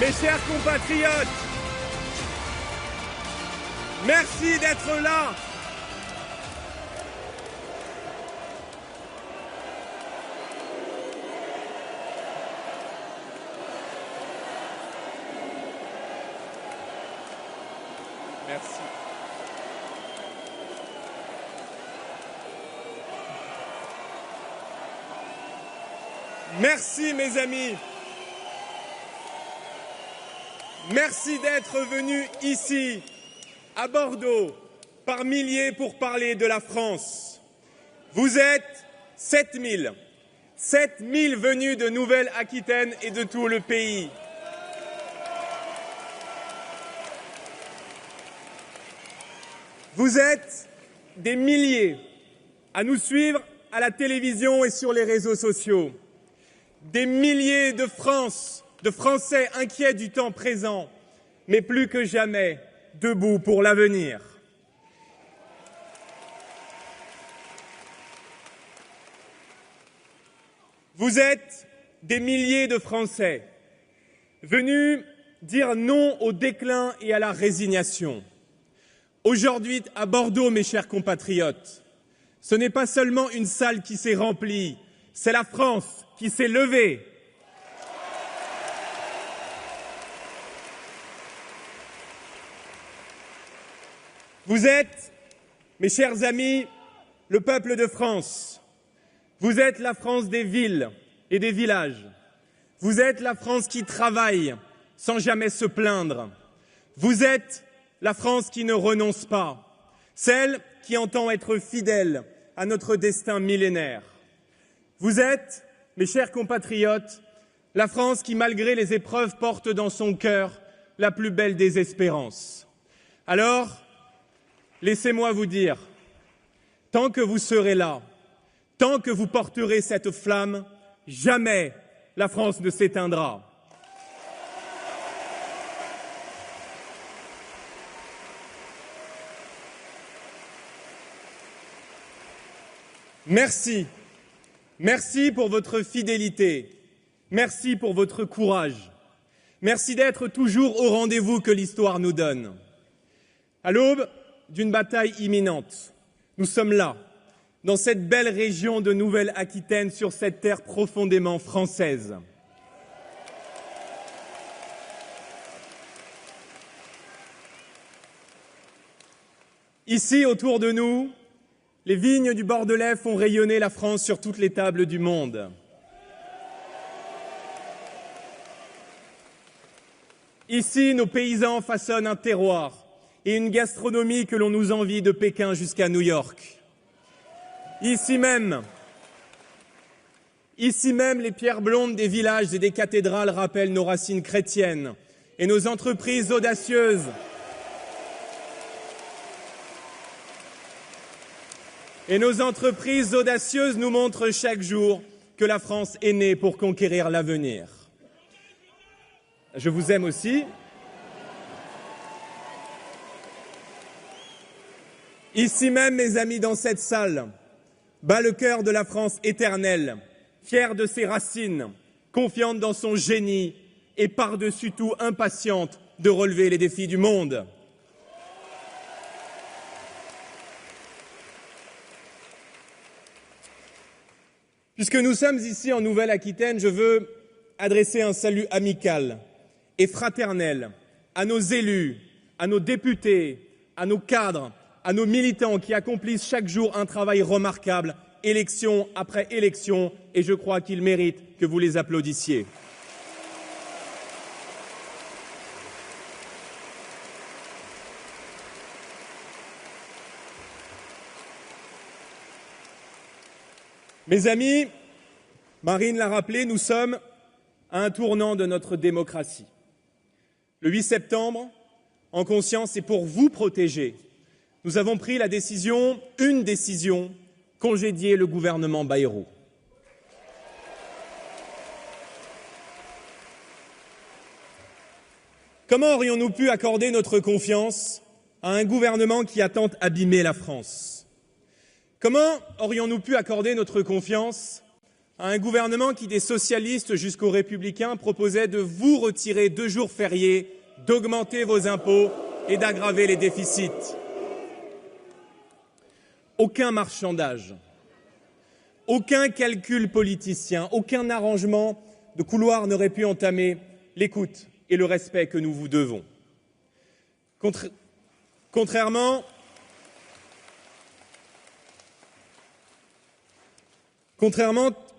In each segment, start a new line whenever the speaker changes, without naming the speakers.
Mes chers compatriotes, merci d'être là. Merci. Merci mes amis. Merci d'être venus ici, à Bordeaux, par milliers pour parler de la France. Vous êtes 7000 venus de Nouvelle-Aquitaine et de tout le pays. Vous êtes des milliers à nous suivre à la télévision et sur les réseaux sociaux. Des milliers de Français inquiets du temps présent, mais plus que jamais debout pour l'avenir. Vous êtes des milliers de Français venus dire non au déclin et à la résignation. Aujourd'hui, à Bordeaux, mes chers compatriotes, ce n'est pas seulement une salle qui s'est remplie, c'est la France qui s'est levée. Vous êtes, mes chers amis, le peuple de France. Vous êtes la France des villes et des villages. Vous êtes la France qui travaille sans jamais se plaindre. Vous êtes la France qui ne renonce pas, celle qui entend être fidèle à notre destin millénaire. Vous êtes, mes chers compatriotes, la France qui, malgré les épreuves, porte dans son cœur la plus belle des espérances. Alors, laissez-moi vous dire, tant que vous serez là, tant que vous porterez cette flamme, jamais la France ne s'éteindra. Merci. Merci pour votre fidélité. Merci pour votre courage. Merci d'être toujours au rendez-vous que l'histoire nous donne. À l'aube d'une bataille imminente, nous sommes là, dans cette belle région de Nouvelle-Aquitaine, sur cette terre profondément française. Ici, autour de nous, les vignes du Bordelais font rayonner la France sur toutes les tables du monde. Ici, nos paysans façonnent un terroir et une gastronomie que l'on nous envie de Pékin jusqu'à New York. Ici même, les pierres blondes des villages et des cathédrales rappellent nos racines chrétiennes et nos entreprises audacieuses nous montrent chaque jour que la France est née pour conquérir l'avenir. Je vous aime aussi. Ici même, mes amis, dans cette salle, bat le cœur de la France éternelle, fière de ses racines, confiante dans son génie et par-dessus tout impatiente de relever les défis du monde. Puisque nous sommes ici en Nouvelle-Aquitaine, je veux adresser un salut amical et fraternel à nos élus, à nos députés, à nos cadres, à nos militants qui accomplissent chaque jour un travail remarquable, élection après élection, et je crois qu'ils méritent que vous les applaudissiez. Mes amis, Marine l'a rappelé, nous sommes à un tournant de notre démocratie. Le 8 septembre, en conscience et pour vous protéger, nous avons pris une décision, congédier le gouvernement Bayrou. Comment aurions-nous pu accorder notre confiance à un gouvernement qui a tant abîmé la France ? Comment aurions-nous pu accorder notre confiance à un gouvernement qui, des socialistes jusqu'aux républicains, proposait de vous retirer 2 jours fériés, d'augmenter vos impôts et d'aggraver les déficits. Aucun marchandage, aucun calcul politicien, aucun arrangement de couloir n'aurait pu entamer l'écoute et le respect que nous vous devons. Contrairement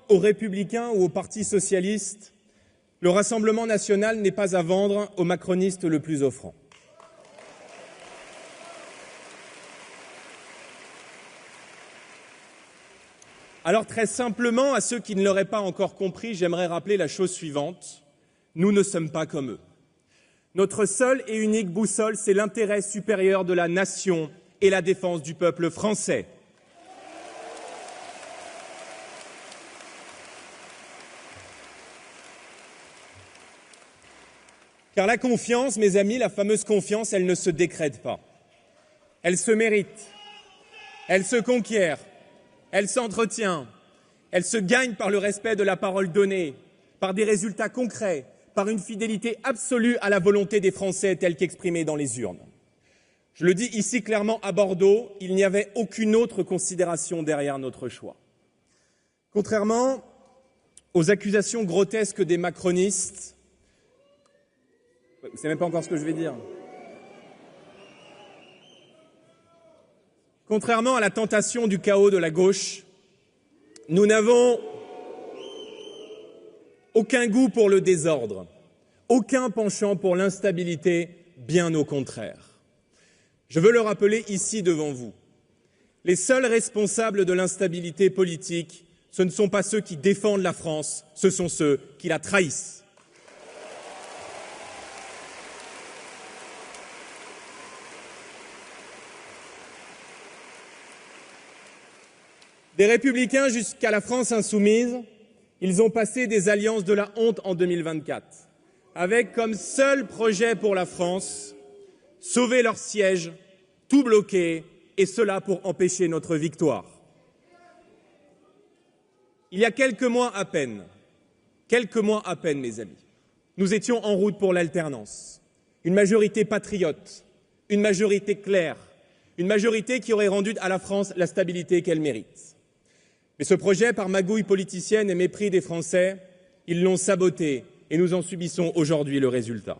aux Républicains ou au Parti socialiste, le Rassemblement national n'est pas à vendre aux macronistes le plus offrant. Alors très simplement, à ceux qui ne l'auraient pas encore compris, j'aimerais rappeler la chose suivante. Nous ne sommes pas comme eux. Notre seule et unique boussole, c'est l'intérêt supérieur de la nation et la défense du peuple français. Car la confiance, mes amis, la fameuse confiance, elle ne se décrète pas. Elle se mérite, elle se conquiert, elle s'entretient, elle se gagne par le respect de la parole donnée, par des résultats concrets, par une fidélité absolue à la volonté des Français telle qu'exprimée dans les urnes. Je le dis ici clairement à Bordeaux, il n'y avait aucune autre considération derrière notre choix. Contrairement aux accusations grotesques des macronistes, vous ne savez même pas encore ce que je vais dire. Contrairement à la tentation du chaos de la gauche, nous n'avons aucun goût pour le désordre, aucun penchant pour l'instabilité, bien au contraire. Je veux le rappeler ici devant vous. Les seuls responsables de l'instabilité politique, ce ne sont pas ceux qui défendent la France, ce sont ceux qui la trahissent. Des Républicains jusqu'à la France insoumise, ils ont passé des alliances de la honte en 2024, avec comme seul projet pour la France, sauver leur siège, tout bloquer, et cela pour empêcher notre victoire. Il y a quelques mois à peine, mes amis, nous étions en route pour l'alternance. Une majorité patriote, une majorité claire, une majorité qui aurait rendu à la France la stabilité qu'elle mérite. Mais ce projet, par magouille politicienne et mépris des Français, ils l'ont saboté et nous en subissons aujourd'hui le résultat.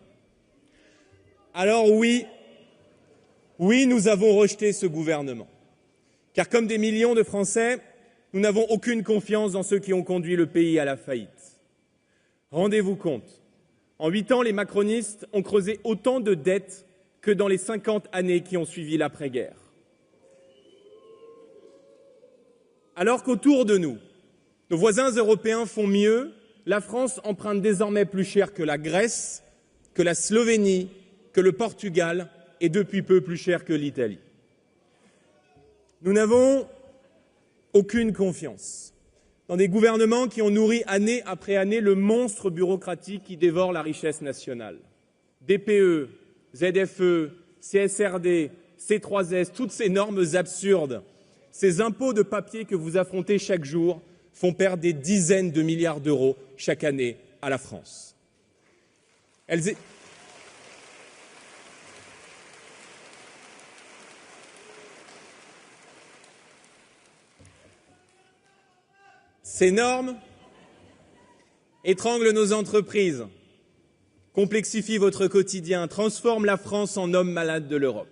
Alors oui, nous avons rejeté ce gouvernement. Car comme des millions de Français, nous n'avons aucune confiance dans ceux qui ont conduit le pays à la faillite. Rendez-vous compte, en 8 ans, les macronistes ont creusé autant de dettes que dans les 50 années qui ont suivi l'après-guerre. Alors qu'autour de nous, nos voisins européens font mieux, la France emprunte désormais plus cher que la Grèce, que la Slovénie, que le Portugal et depuis peu plus cher que l'Italie. Nous n'avons aucune confiance dans des gouvernements qui ont nourri année après année le monstre bureaucratique qui dévore la richesse nationale. DPE, ZFE, CSRD, C3S, toutes ces normes absurdes, ces impôts de papier que vous affrontez chaque jour font perdre des dizaines de milliards d'euros chaque année à la France. Ces normes étranglent nos entreprises, complexifient votre quotidien, transforment la France en homme malade de l'Europe.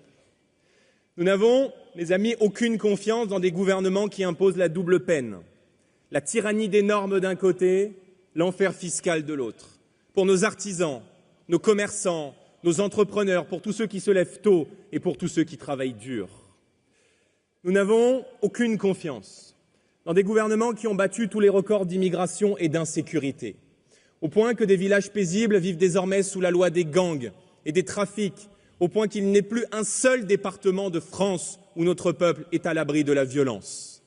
Nous n'avons, mes amis, aucune confiance dans des gouvernements qui imposent la double peine, la tyrannie des normes d'un côté, l'enfer fiscal de l'autre. Pour nos artisans, nos commerçants, nos entrepreneurs, pour tous ceux qui se lèvent tôt et pour tous ceux qui travaillent dur. Nous n'avons aucune confiance dans des gouvernements qui ont battu tous les records d'immigration et d'insécurité, au point que des villages paisibles vivent désormais sous la loi des gangs et des trafics, au point qu'il n'est plus un seul département de France où notre peuple est à l'abri de la violence.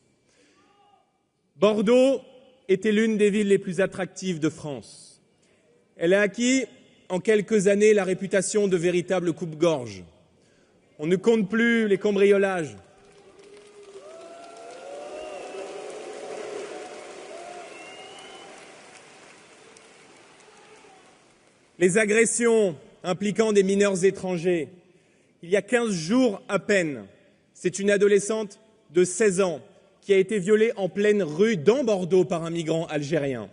Bordeaux était l'une des villes les plus attractives de France. Elle a acquis en quelques années la réputation de véritable coupe-gorge. On ne compte plus les cambriolages. les agressions impliquant des mineurs étrangers. Il y a 15 jours à peine, c'est une adolescente de 16 ans qui a été violée en pleine rue dans Bordeaux par un migrant algérien.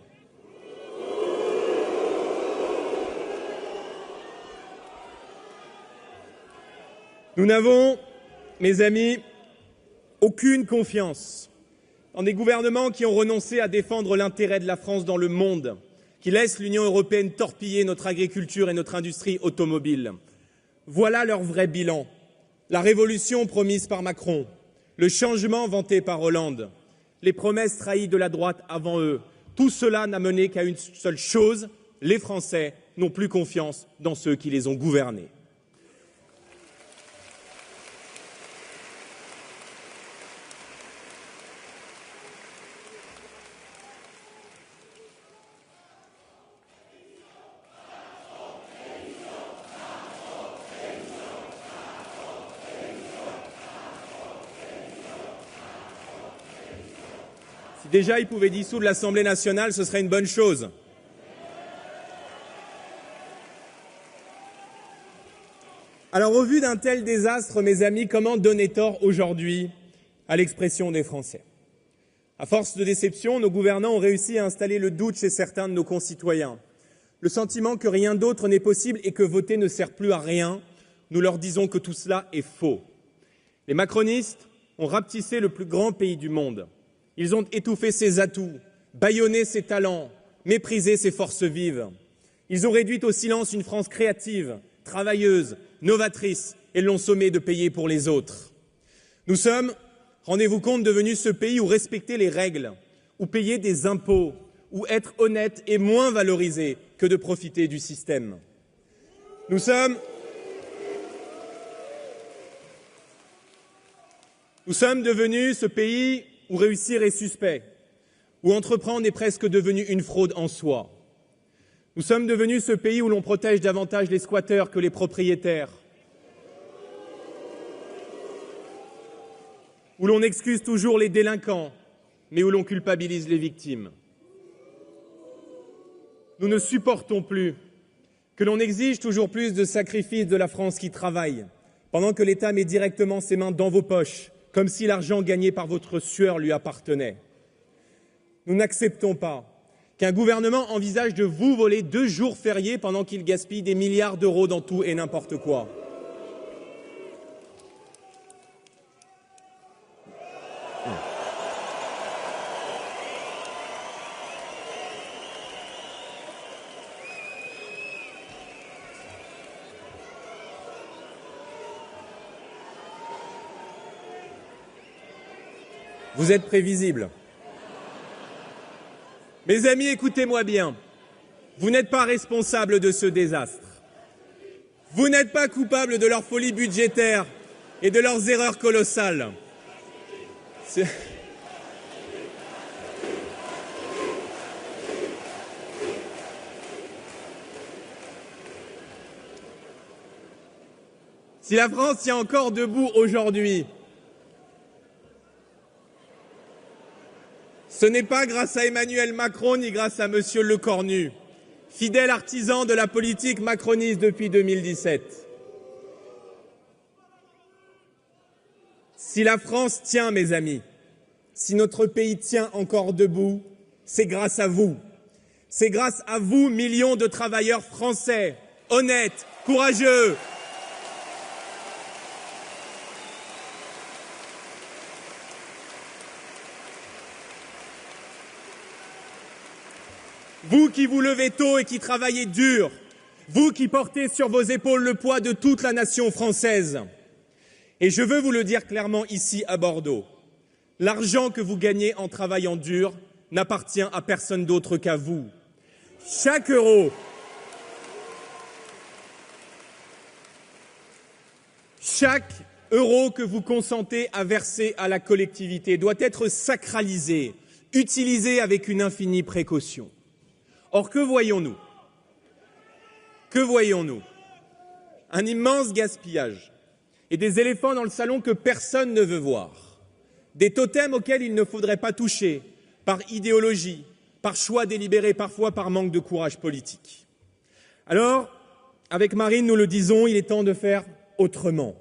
Nous n'avons, mes amis, aucune confiance dans des gouvernements qui ont renoncé à défendre l'intérêt de la France dans le monde, qui laissent l'Union européenne torpiller notre agriculture et notre industrie automobile. Voilà leur vrai bilan. La révolution promise par Macron, le changement vanté par Hollande, les promesses trahies de la droite avant eux. Tout cela n'a mené qu'à une seule chose, les Français n'ont plus confiance dans ceux qui les ont gouvernés. Si déjà ils pouvaient dissoudre l'Assemblée nationale, ce serait une bonne chose. Alors, au vu d'un tel désastre, mes amis, comment donner tort aujourd'hui à l'expression des Français? À force de déception, nos gouvernants ont réussi à installer le doute chez certains de nos concitoyens. Le sentiment que rien d'autre n'est possible et que voter ne sert plus à rien, nous leur disons que tout cela est faux. Les macronistes ont rapetissé le plus grand pays du monde. Ils ont étouffé ses atouts, bâillonné ses talents, méprisé ses forces vives. Ils ont réduit au silence une France créative, travailleuse, novatrice et l'ont sommé de payer pour les autres. Nous sommes, rendez-vous compte, devenus ce pays où respecter les règles, où payer des impôts, où être honnête est moins valorisé que de profiter du système. Nous sommes devenus ce pays où réussir est suspect, où entreprendre est presque devenu une fraude en soi. Nous sommes devenus ce pays où l'on protège davantage les squatteurs que les propriétaires, où l'on excuse toujours les délinquants, mais où l'on culpabilise les victimes. Nous ne supportons plus que l'on exige toujours plus de sacrifices de la France qui travaille, pendant que l'État met directement ses mains dans vos poches, comme si l'argent gagné par votre sueur lui appartenait. Nous n'acceptons pas qu'un gouvernement envisage de vous voler 2 jours fériés pendant qu'il gaspille des milliards d'euros dans tout et n'importe quoi. Vous êtes prévisible. Mes amis, écoutez-moi bien. Vous n'êtes pas responsable de ce désastre. Vous n'êtes pas coupable de leur folie budgétaire et de leurs erreurs colossales. Si la France tient encore debout aujourd'hui, ce n'est pas grâce à Emmanuel Macron ni grâce à Monsieur Lecornu, fidèle artisan de la politique macroniste depuis 2017. Si la France tient, mes amis, si notre pays tient encore debout, c'est grâce à vous. C'est grâce à vous, millions de travailleurs français, honnêtes, courageux. Vous qui vous levez tôt et qui travaillez dur, vous qui portez sur vos épaules le poids de toute la nation française. Et je veux vous le dire clairement ici à Bordeaux, l'argent que vous gagnez en travaillant dur n'appartient à personne d'autre qu'à vous. Chaque euro que vous consentez à verser à la collectivité doit être sacralisé, utilisé avec une infinie précaution. Or, que voyons-nous? Un immense gaspillage et des éléphants dans le salon que personne ne veut voir. Des totems auxquels il ne faudrait pas toucher, par idéologie, par choix délibéré, parfois par manque de courage politique. Alors, avec Marine, nous le disons, il est temps de faire autrement.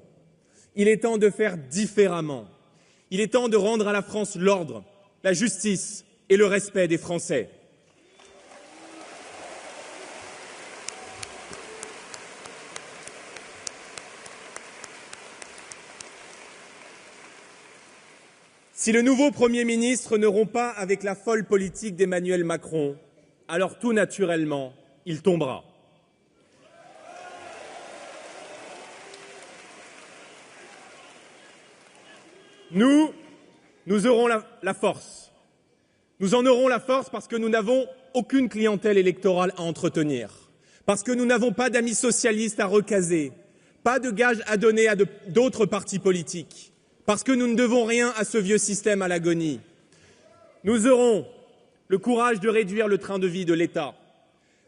Il est temps de faire différemment. Il est temps de rendre à la France l'ordre, la justice et le respect des Français. Si le nouveau Premier ministre ne rompt pas avec la folle politique d'Emmanuel Macron, alors tout naturellement, il tombera. Nous aurons la force. Nous en aurons la force parce que nous n'avons aucune clientèle électorale à entretenir, parce que nous n'avons pas d'amis socialistes à recaser, pas de gages à donner à d'autres partis politiques, parce que nous ne devons rien à ce vieux système à l'agonie. Nous aurons le courage de réduire le train de vie de l'État.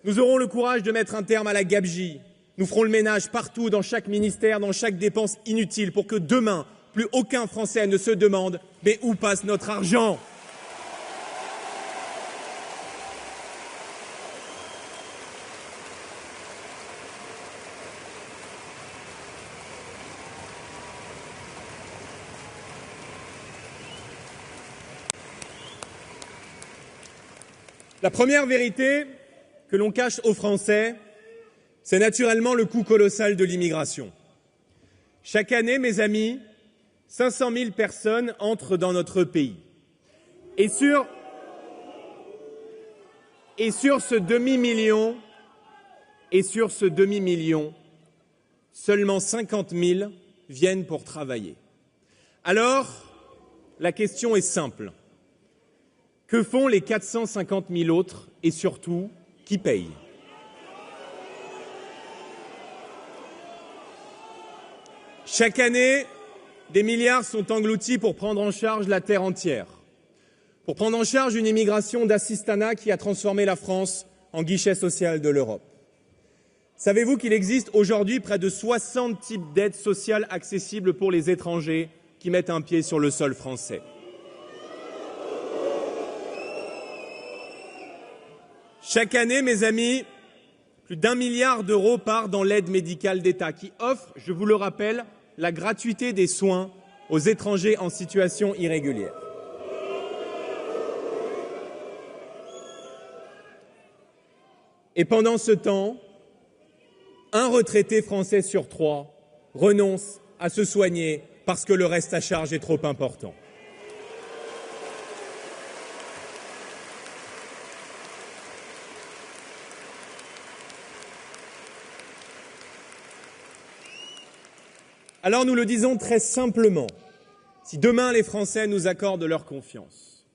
Nous aurons le courage de mettre un terme à la gabegie. Nous ferons le ménage partout, dans chaque ministère, dans chaque dépense inutile, pour que demain, plus aucun Français ne se demande « mais où passe notre argent ?» La première vérité que l'on cache aux Français, c'est naturellement le coût colossal de l'immigration. Chaque année, mes amis, 500 000 personnes entrent dans notre pays. Et sur ce demi-million, seulement 50 000 viennent pour travailler. Alors, la question est simple. Que font les 450 000 autres et surtout, qui paye? Chaque année, des milliards sont engloutis pour prendre en charge la terre entière, pour prendre en charge une immigration d'assistanat qui a transformé la France en guichet social de l'Europe. Savez-vous qu'il existe aujourd'hui près de 60 types d'aides sociales accessibles pour les étrangers qui mettent un pied sur le sol français? Chaque année, mes amis, plus d'1 milliard d'euros part dans l'aide médicale d'État qui offre, je vous le rappelle, la gratuité des soins aux étrangers en situation irrégulière. Et pendant ce temps, un retraité français sur 3 renonce à se soigner parce que le reste à charge est trop important. Alors nous le disons très simplement, si demain les Français nous accordent leur confiance,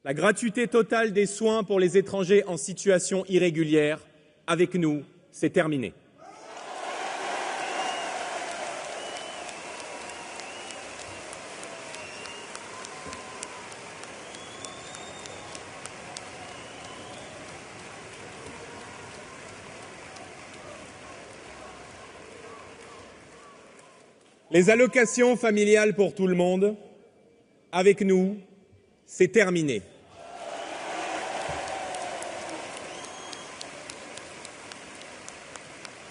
la gratuité totale des soins pour les étrangers en situation irrégulière, avec nous, c'est terminé. Les allocations familiales pour tout le monde, avec nous, c'est terminé.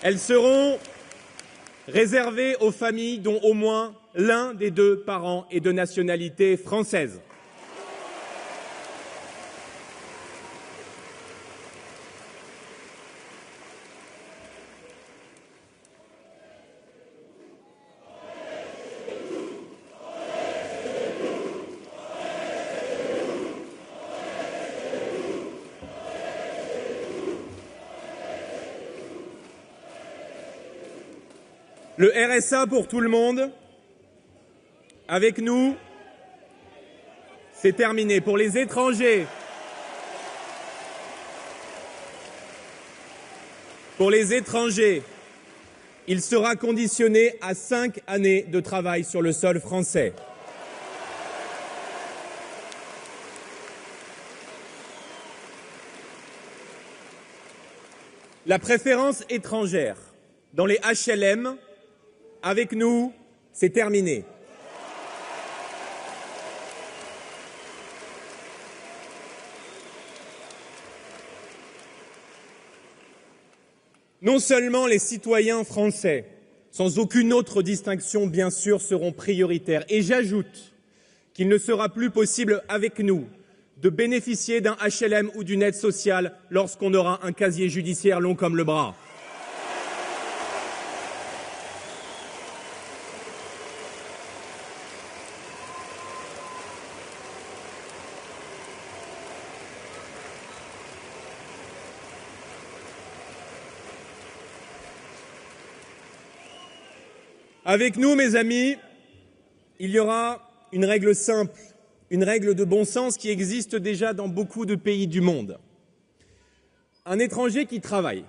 Elles seront réservées aux familles dont au moins l'un des 2 parents est de nationalité française. Le RSA pour tout le monde, avec nous, c'est terminé. Pour les étrangers, il sera conditionné à 5 années de travail sur le sol français. La préférence étrangère dans les HLM, avec nous, c'est terminé. Non seulement les citoyens français, sans aucune autre distinction bien sûr, seront prioritaires, et j'ajoute qu'il ne sera plus possible avec nous de bénéficier d'un HLM ou d'une aide sociale lorsqu'on aura un casier judiciaire long comme le bras. Avec nous, mes amis, il y aura une règle simple, une règle de bon sens qui existe déjà dans beaucoup de pays du monde. Un étranger qui travaille,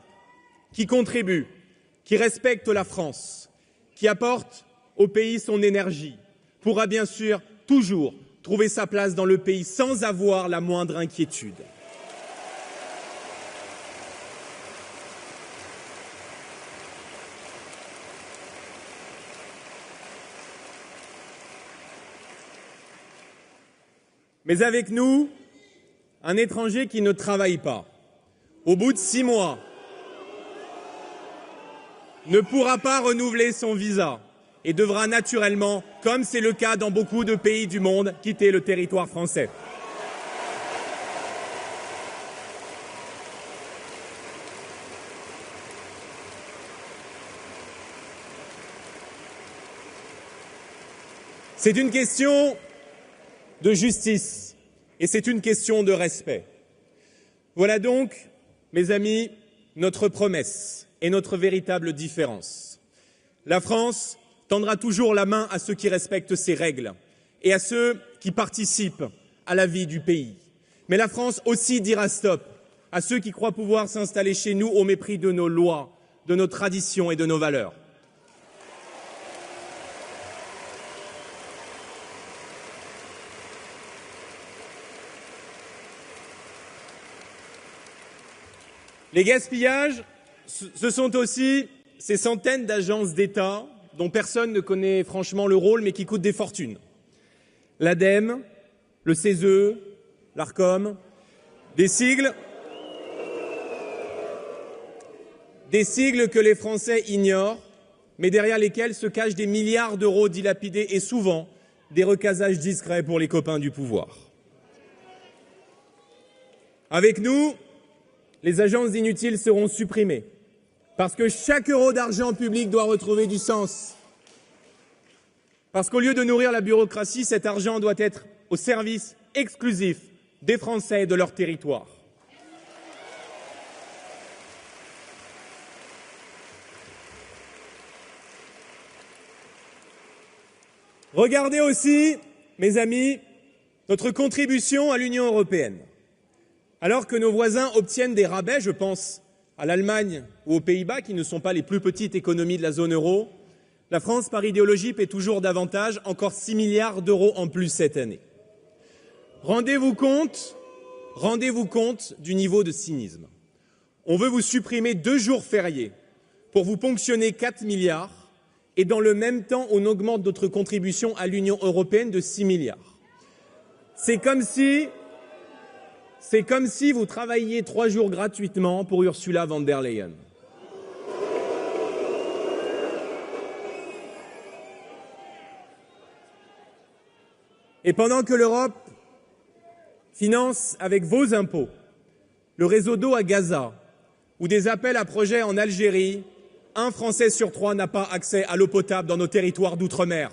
qui contribue, qui respecte la France, qui apporte au pays son énergie, pourra bien sûr toujours trouver sa place dans le pays sans avoir la moindre inquiétude. Mais avec nous, un étranger qui ne travaille pas, au bout de 6 mois, ne pourra pas renouveler son visa et devra naturellement, comme c'est le cas dans beaucoup de pays du monde, quitter le territoire français. C'est une question de justice et c'est une question de respect. Voilà donc, mes amis, notre promesse et notre véritable différence. La France tendra toujours la main à ceux qui respectent ses règles et à ceux qui participent à la vie du pays. Mais la France aussi dira stop à ceux qui croient pouvoir s'installer chez nous au mépris de nos lois, de nos traditions et de nos valeurs. Les gaspillages, ce sont aussi ces centaines d'agences d'État dont personne ne connaît franchement le rôle, mais qui coûtent des fortunes. L'ADEME, le CESE, l'ARCOM, des sigles que les Français ignorent, mais derrière lesquels se cachent des milliards d'euros dilapidés et souvent des recasages discrets pour les copains du pouvoir. Avec nous, les agences inutiles seront supprimées, parce que chaque euro d'argent public doit retrouver du sens. Parce qu'au lieu de nourrir la bureaucratie, cet argent doit être au service exclusif des Français et de leur territoire. Regardez aussi, mes amis, notre contribution à l'Union européenne. Alors que nos voisins obtiennent des rabais, je pense à l'Allemagne ou aux Pays-Bas, qui ne sont pas les plus petites économies de la zone euro, la France, par idéologie, paie toujours davantage, encore 6 milliards d'euros en plus cette année. Rendez-vous compte du niveau de cynisme. On veut vous supprimer 2 jours fériés pour vous ponctionner 4 milliards et dans le même temps, on augmente notre contribution à l'Union européenne de 6 milliards. C'est comme si vous travailliez 3 jours gratuitement pour Ursula von der Leyen. Et pendant que l'Europe finance avec vos impôts le réseau d'eau à Gaza ou des appels à projets en Algérie, un Français sur 3 n'a pas accès à l'eau potable dans nos territoires d'outre-mer.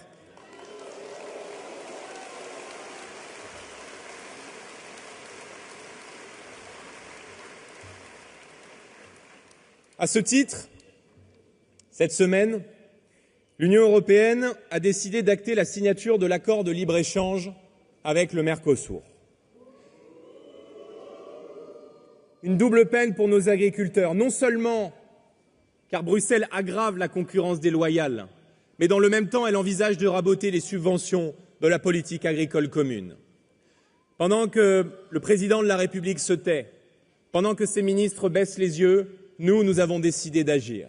À ce titre, cette semaine, l'Union européenne a décidé d'acter la signature de l'accord de libre-échange avec le Mercosur. Une double peine pour nos agriculteurs, non seulement car Bruxelles aggrave la concurrence déloyale, mais dans le même temps, elle envisage de raboter les subventions de la politique agricole commune. Pendant que le président de la République se tait, pendant que ses ministres baissent les yeux, nous avons décidé d'agir.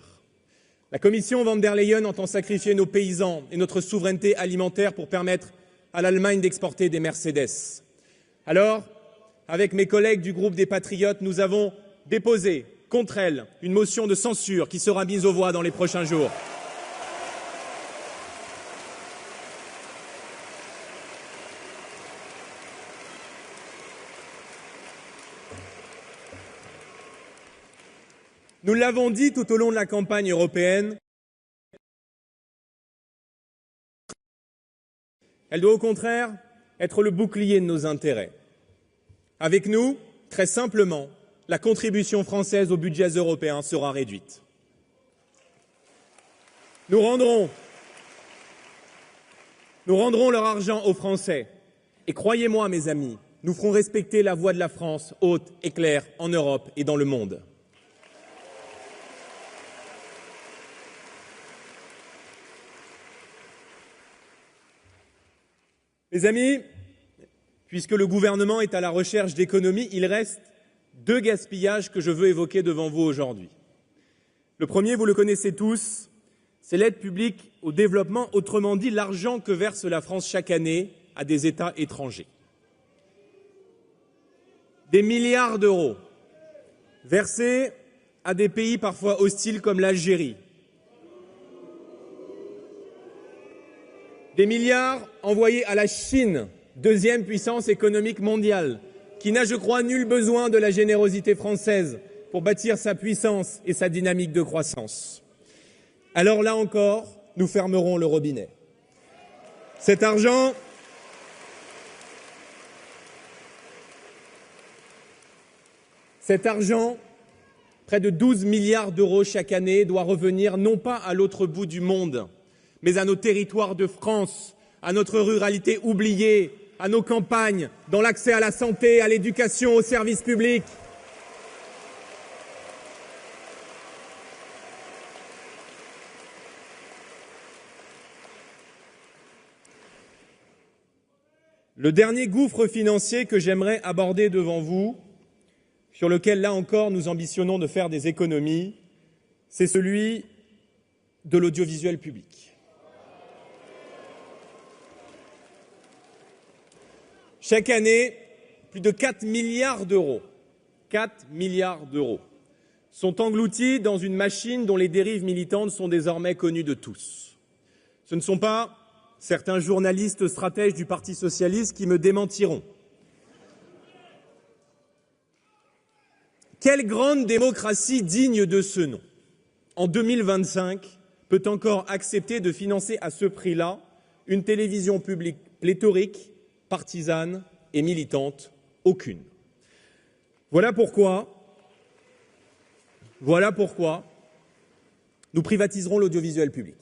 La Commission von der Leyen entend sacrifier nos paysans et notre souveraineté alimentaire pour permettre à l'Allemagne d'exporter des Mercedes. Alors, avec mes collègues du groupe des Patriotes, nous avons déposé contre elle une motion de censure qui sera mise aux voix dans les prochains jours. Nous l'avons dit tout au long de la campagne européenne, elle doit au contraire être le bouclier de nos intérêts. Avec nous, très simplement, la contribution française aux budgets européens sera réduite. Nous rendrons leur argent aux Français. Et croyez-moi, mes amis, nous ferons respecter la voix de la France haute et claire en Europe et dans le monde. Mes amis, puisque le gouvernement est à la recherche d'économies, il reste 2 gaspillages que je veux évoquer devant vous aujourd'hui. Le premier, vous le connaissez tous, c'est l'aide publique au développement, autrement dit l'argent que verse la France chaque année à des États étrangers. Des milliards d'euros versés à des pays parfois hostiles comme l'Algérie. Des milliards envoyés à la Chine, 2e puissance économique mondiale, qui n'a, je crois, nul besoin de la générosité française pour bâtir sa puissance et sa dynamique de croissance. Alors là encore, nous fermerons le robinet. Cet argent, près de 12 milliards d'euros chaque année, doit revenir non pas à l'autre bout du monde, mais à nos territoires de France, à notre ruralité oubliée, à nos campagnes, dans l'accès à la santé, à l'éducation, aux services publics. Le dernier gouffre financier que j'aimerais aborder devant vous, sur lequel, là encore, nous ambitionnons de faire des économies, c'est celui de l'audiovisuel public. Chaque année, plus de 4 milliards d'euros sont engloutis dans une machine dont les dérives militantes sont désormais connues de tous. Ce ne sont pas certains journalistes stratèges du Parti socialiste qui me démentiront. Quelle grande démocratie digne de ce nom, en 2025, peut encore accepter de financer à ce prix-là une télévision publique pléthorique, partisane et militante? Aucune. Voilà pourquoi nous privatiserons l'audiovisuel public.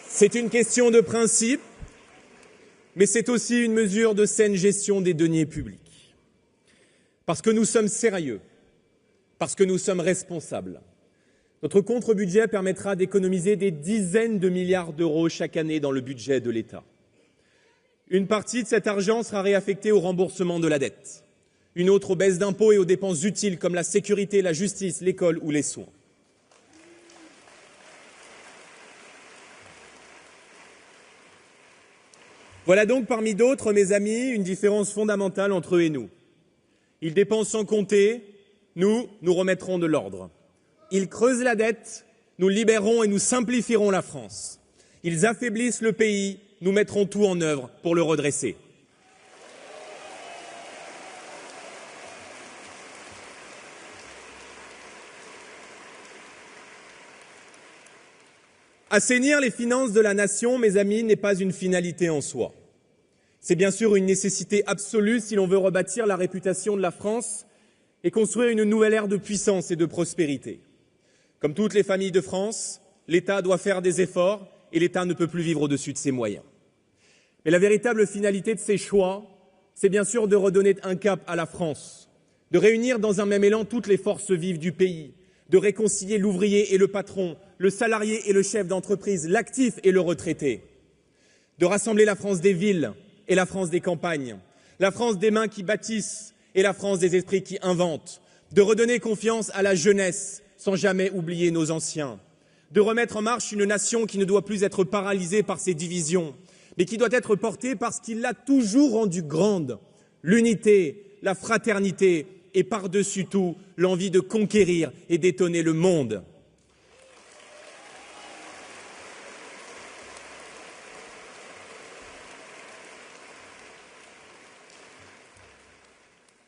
C'est une question de principe, mais c'est aussi une mesure de saine gestion des deniers publics. Parce que nous sommes sérieux, parce que nous sommes responsables. Notre contre-budget permettra d'économiser des dizaines de milliards d'euros chaque année dans le budget de l'État. Une partie de cet argent sera réaffectée au remboursement de la dette, une autre aux baisses d'impôts et aux dépenses utiles comme la sécurité, la justice, l'école ou les soins. Voilà donc parmi d'autres, mes amis, une différence fondamentale entre eux et nous. Ils dépensent sans compter, nous remettrons de l'ordre. Ils creusent la dette, nous libérerons et nous simplifierons la France. Ils affaiblissent le pays, nous mettrons tout en œuvre pour le redresser. Assainir les finances de la nation, mes amis, n'est pas une finalité en soi. C'est bien sûr une nécessité absolue si l'on veut rebâtir la réputation de la France et construire une nouvelle ère de puissance et de prospérité. Comme toutes les familles de France, l'État doit faire des efforts et l'État ne peut plus vivre au-dessus de ses moyens. Mais la véritable finalité de ces choix, c'est bien sûr de redonner un cap à la France, de réunir dans un même élan toutes les forces vives du pays, de réconcilier l'ouvrier et le patron, le salarié et le chef d'entreprise, l'actif et le retraité, de rassembler la France des villes et la France des campagnes, la France des mains qui bâtissent et la France des esprits qui inventent, de redonner confiance à la jeunesse sans jamais oublier nos anciens, de remettre en marche une nation qui ne doit plus être paralysée par ses divisions, mais qui doit être portée par ce qui l'a toujours rendue grande, l'unité, la fraternité et par-dessus tout l'envie de conquérir et d'étonner le monde.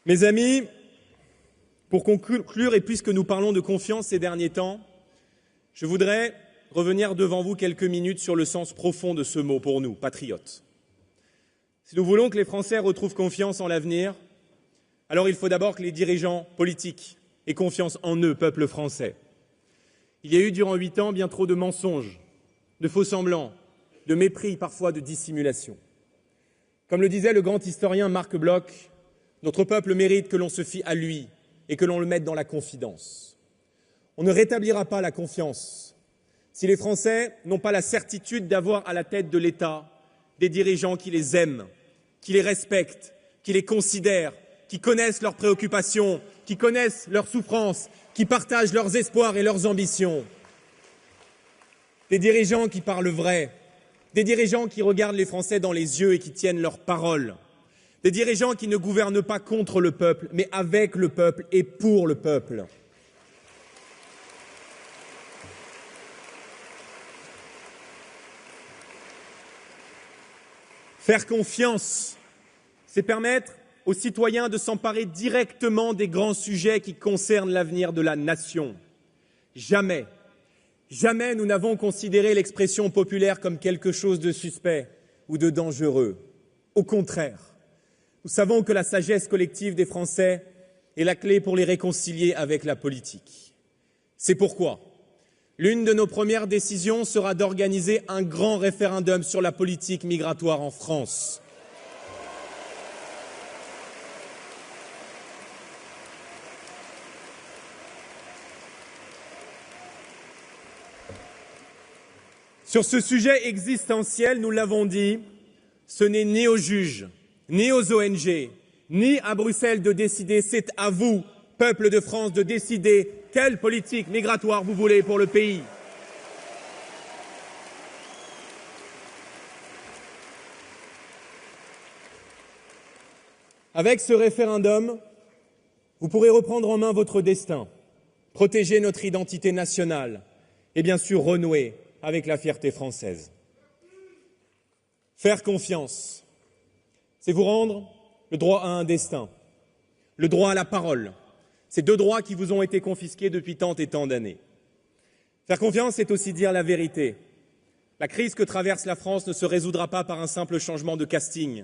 Mes amis, pour conclure, et puisque nous parlons de confiance ces derniers temps, je voudrais revenir devant vous quelques minutes sur le sens profond de ce mot pour nous, patriotes. Si nous voulons que les Français retrouvent confiance en l'avenir, alors il faut d'abord que les dirigeants politiques aient confiance en eux, peuple français. Il y a eu durant 8 ans bien trop de mensonges, de faux-semblants, de mépris, parfois de dissimulation. Comme le disait le grand historien Marc Bloch, notre peuple mérite que l'on se fie à lui et que l'on le mette dans la confidence. On ne rétablira pas la confiance si les Français n'ont pas la certitude d'avoir à la tête de l'État des dirigeants qui les aiment, qui les respectent, qui les considèrent, qui connaissent leurs préoccupations, qui connaissent leurs souffrances, qui partagent leurs espoirs et leurs ambitions. Des dirigeants qui parlent vrai, des dirigeants qui regardent les Français dans les yeux et qui tiennent leurs paroles. Des dirigeants qui ne gouvernent pas contre le peuple, mais avec le peuple et pour le peuple. Faire confiance, c'est permettre aux citoyens de s'emparer directement des grands sujets qui concernent l'avenir de la nation. Jamais, jamais nous n'avons considéré l'expression populaire comme quelque chose de suspect ou de dangereux. Au contraire. Nous savons que la sagesse collective des Français est la clé pour les réconcilier avec la politique. C'est pourquoi l'une de nos premières décisions sera d'organiser un grand référendum sur la politique migratoire en France. Sur ce sujet existentiel, nous l'avons dit, ce n'est ni aux juges, ni aux ONG, ni à Bruxelles de décider, c'est à vous, peuple de France, de décider quelle politique migratoire vous voulez pour le pays. Avec ce référendum, vous pourrez reprendre en main votre destin, protéger notre identité nationale et bien sûr renouer avec la fierté française. Faire confiance, c'est vous rendre le droit à un destin, le droit à la parole. Ces 2 droits qui vous ont été confisqués depuis tant et tant d'années. Faire confiance, c'est aussi dire la vérité. La crise que traverse la France ne se résoudra pas par un simple changement de casting,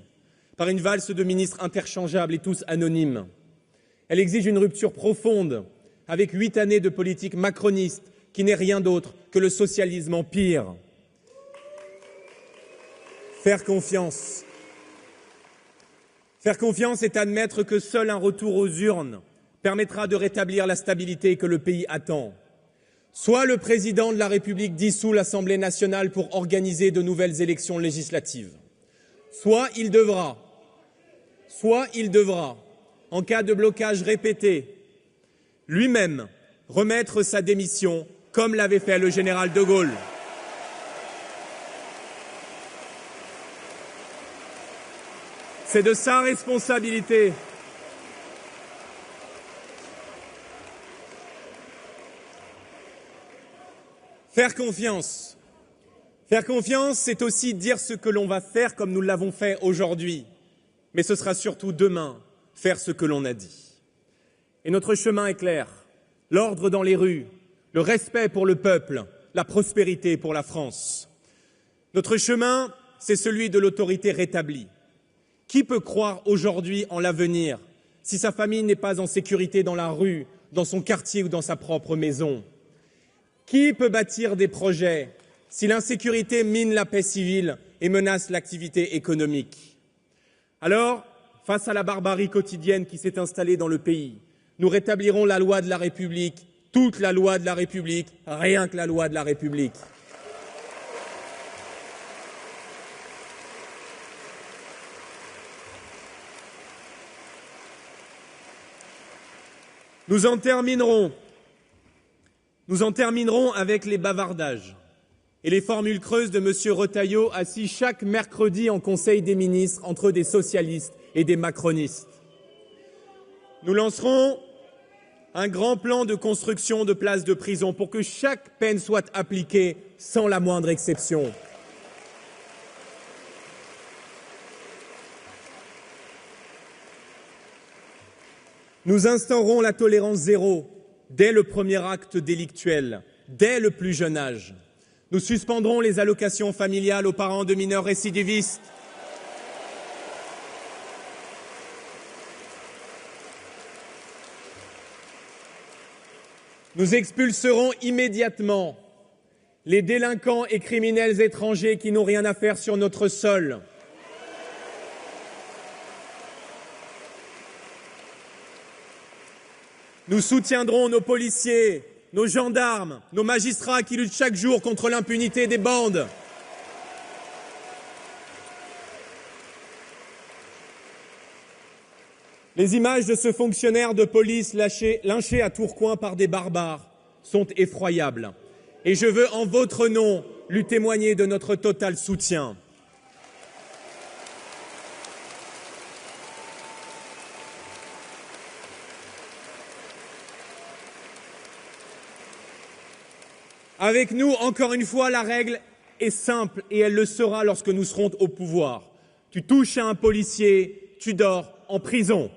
par une valse de ministres interchangeables et tous anonymes. Elle exige une rupture profonde, avec 8 années de politique macroniste, qui n'est rien d'autre que le socialisme en pire. Faire confiance. Faire confiance, c'est admettre que seul un retour aux urnes permettra de rétablir la stabilité que le pays attend. Soit le président de la République dissout l'Assemblée nationale pour organiser de nouvelles élections législatives, soit il devra, en cas de blocage répété, lui-même remettre sa démission, comme l'avait fait le général de Gaulle. C'est de sa responsabilité. Faire confiance. Faire confiance, c'est aussi dire ce que l'on va faire comme nous l'avons fait aujourd'hui. Mais ce sera surtout demain, faire ce que l'on a dit. Et notre chemin est clair. L'ordre dans les rues, le respect pour le peuple, la prospérité pour la France. Notre chemin, c'est celui de l'autorité rétablie. Qui peut croire aujourd'hui en l'avenir si sa famille n'est pas en sécurité dans la rue, dans son quartier ou dans sa propre maison? Qui peut bâtir des projets si l'insécurité mine la paix civile et menace l'activité économique? Alors, face à la barbarie quotidienne qui s'est installée dans le pays, nous rétablirons la loi de la République, toute la loi de la République, rien que la loi de la République. Nous en terminerons avec les bavardages. et les formules creuses de M. Retailleau, assis chaque mercredi en Conseil des ministres entre des socialistes et des macronistes. Nous lancerons un grand plan de construction de places de prison pour que chaque peine soit appliquée sans la moindre exception. Nous instaurons la tolérance zéro dès le premier acte délictuel, dès le plus jeune âge. Nous suspendrons les allocations familiales aux parents de mineurs récidivistes. Nous expulserons immédiatement les délinquants et criminels étrangers qui n'ont rien à faire sur notre sol. Nous soutiendrons nos policiers, nos gendarmes, nos magistrats qui luttent chaque jour contre l'impunité des bandes. Les images de ce fonctionnaire de police lynché à Tourcoing par des barbares sont effroyables. Et je veux, en votre nom, lui témoigner de notre total soutien. Avec nous, encore une fois, la règle est simple et elle le sera lorsque nous serons au pouvoir. Tu touches à un policier, tu dors en prison.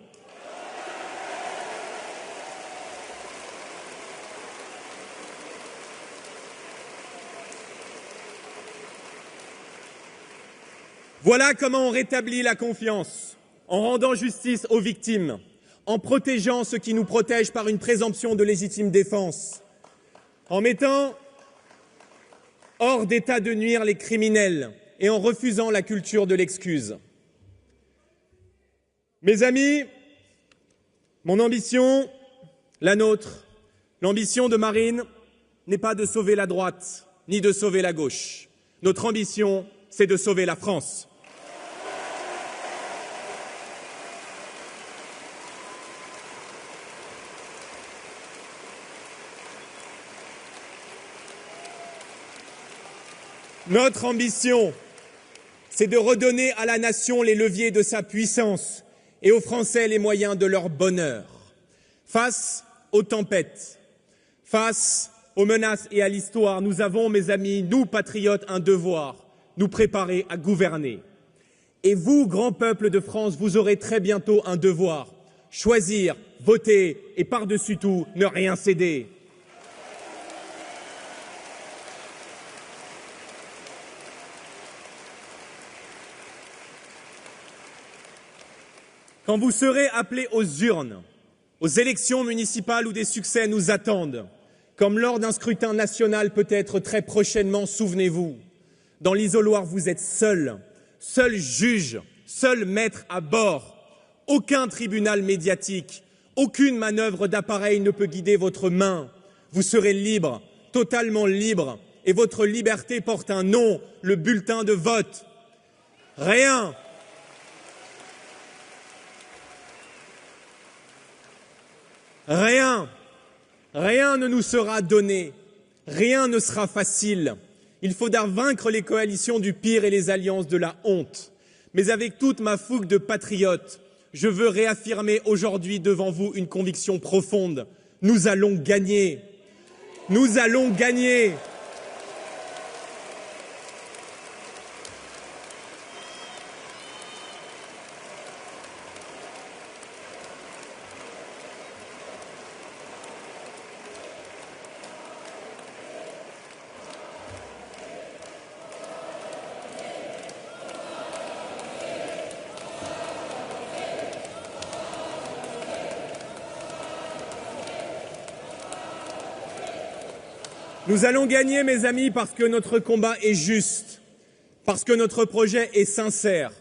Voilà comment on rétablit la confiance, en rendant justice aux victimes, en protégeant ceux qui nous protègent par une présomption de légitime défense, en mettant hors d'état de nuire les criminels et en refusant la culture de l'excuse. Mes amis, mon ambition, la nôtre, l'ambition de Marine n'est pas de sauver la droite ni de sauver la gauche. Notre ambition, c'est de sauver la France. Notre ambition, c'est de redonner à la nation les leviers de sa puissance et aux Français les moyens de leur bonheur. Face aux tempêtes, face aux menaces et à l'histoire, nous avons, mes amis, nous patriotes, un devoir, nous préparer à gouverner. Et vous, grand peuple de France, vous aurez très bientôt un devoir, choisir, voter et par-dessus tout, ne rien céder. Quand vous serez appelés aux urnes, aux élections municipales où des succès nous attendent, comme lors d'un scrutin national peut-être très prochainement, souvenez-vous, dans l'isoloir vous êtes seul, seul juge, seul maître à bord. Aucun tribunal médiatique, aucune manœuvre d'appareil ne peut guider votre main. Vous serez libre, totalement libre, et votre liberté porte un nom, le bulletin de vote. Rien ne nous sera donné, rien ne sera facile. Il faudra vaincre les coalitions du pire et les alliances de la honte. Mais avec toute ma fougue de patriote, je veux réaffirmer aujourd'hui devant vous une conviction profonde. Nous allons gagner. Nous allons gagner. Nous allons gagner, mes amis, parce que notre combat est juste, parce que notre projet est sincère,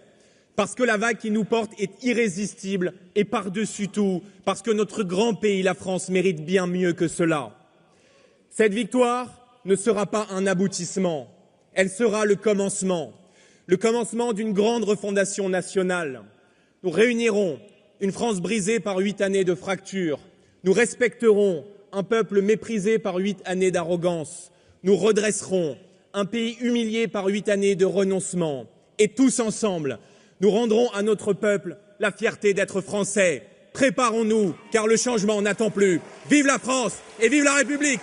parce que la vague qui nous porte est irrésistible et par-dessus tout, parce que notre grand pays, la France, mérite bien mieux que cela. Cette victoire ne sera pas un aboutissement, elle sera le commencement d'une grande refondation nationale. Nous réunirons une France brisée par 8 années de fractures, nous respecterons un peuple méprisé par 8 années d'arrogance. Nous redresserons un pays humilié par 8 années de renoncement. Et tous ensemble, nous rendrons à notre peuple la fierté d'être français. Préparons-nous, car le changement n'attend plus. Vive la France et vive la République!